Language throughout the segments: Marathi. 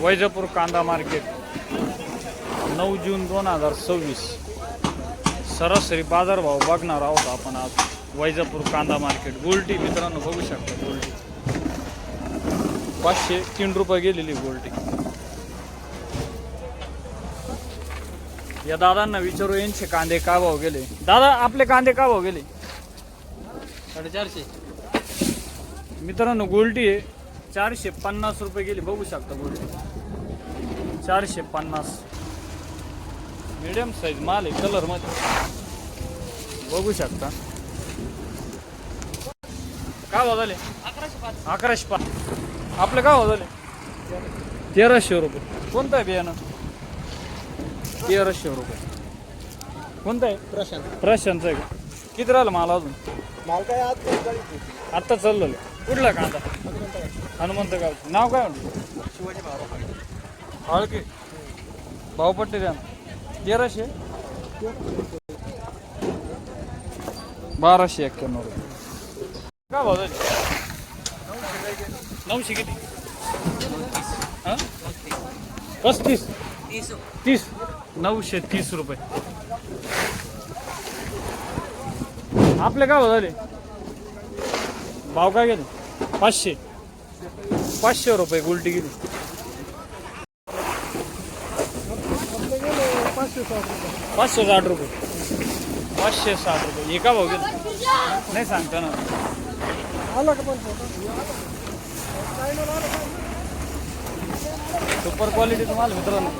वैजापूर कांदा मार्केट 9 जून 2026 सरासरी बाजारभाव बघणार आहोत आपण आज वैजापूर कांदा मार्केट। गोल्टी मित्रांनो बघू शकता, गोल्टी 503 रुपये गेलेली गोल्टी। या दादांना विचारू यांचे कांदे का भाव गेले। दादा आपले कांदे का भाव गेले? 450 मित्रांनो गोल्टी आहे 450 रुपये गेली, बघू शकता गोल्टी 450 मीडियम साईज माल आहे, कलर मध्ये बघू शकता। काय भाव झाले? 1105। आपले काय भाव झाले? 1300 रुपये। कोणतं आहे बियाणं? 1300 रुपये। कोणतं आहे? प्रशांतचं आहे का? किती राहिलं माल अजून? माल काय आत्ता चाललं। कुठला कांदा? हनुमंत गाव। नाव काय म्हणतो? शिवाजी महाराज हळके भावपट्टी द्या ना। 1300 1291 रुपये। काय भाव झाले? 900 किती? 35 30 930 रुपये। आपले काय भाव झाले? भाव काय गेले? 500 रुपये गुलटी गेली। 560 रुपये 560 रुपये। एका भाव गेले नाही सांगता ना। सुपर क्वालिटी तुम्हाला मित्रांनो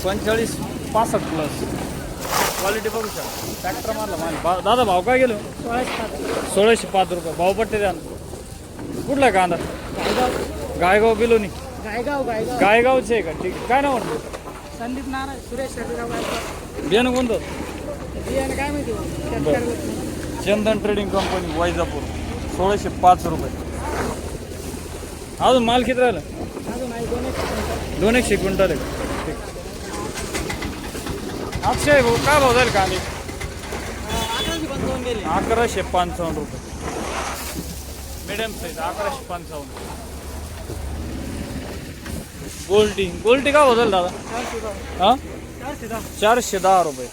45-65 प्लस क्वालिटी बघू शकता। ट्रॅक्टर मारला माल। दादा भाव काय गेलो? 1605 रुपये। भावपट्टी द्या ना। कुठला कांदा? गायगाव बिलोनी। गायगावचे आहे का? ठीक आहे। काय नाव म्हणतो? संदीप नारायण सुरेश बियाणं कोणतं? बियाणं काय माहिती? चंदन ट्रेडिंग कंपनी वैजापूर 1605 रुपये। अजून माल किती राहिला? अजून 200 क्विंटल आहे। ठीक। अक्षय भाऊ काय भाव जाईल कांदे? 1155 रुपये मीडियम साईज 1155। गोल्टी गोल्टी काय भाव जाईल दादा? हां 410 रुपये।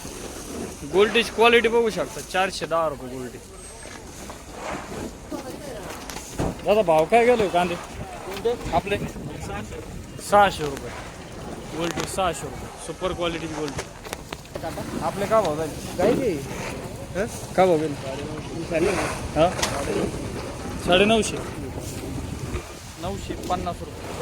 गोल्टीची क्वालिटी बघू शकता 410 रुपये गोल्टी। दादा भाव काय गेलो कांदे आपले? 600 रुपये गोल्टी 600 रुपये। सुपर क्वालिटीची गोल्टी। आपले काय भाव जाईल? काय भाव गेले? हां 950 रुपये।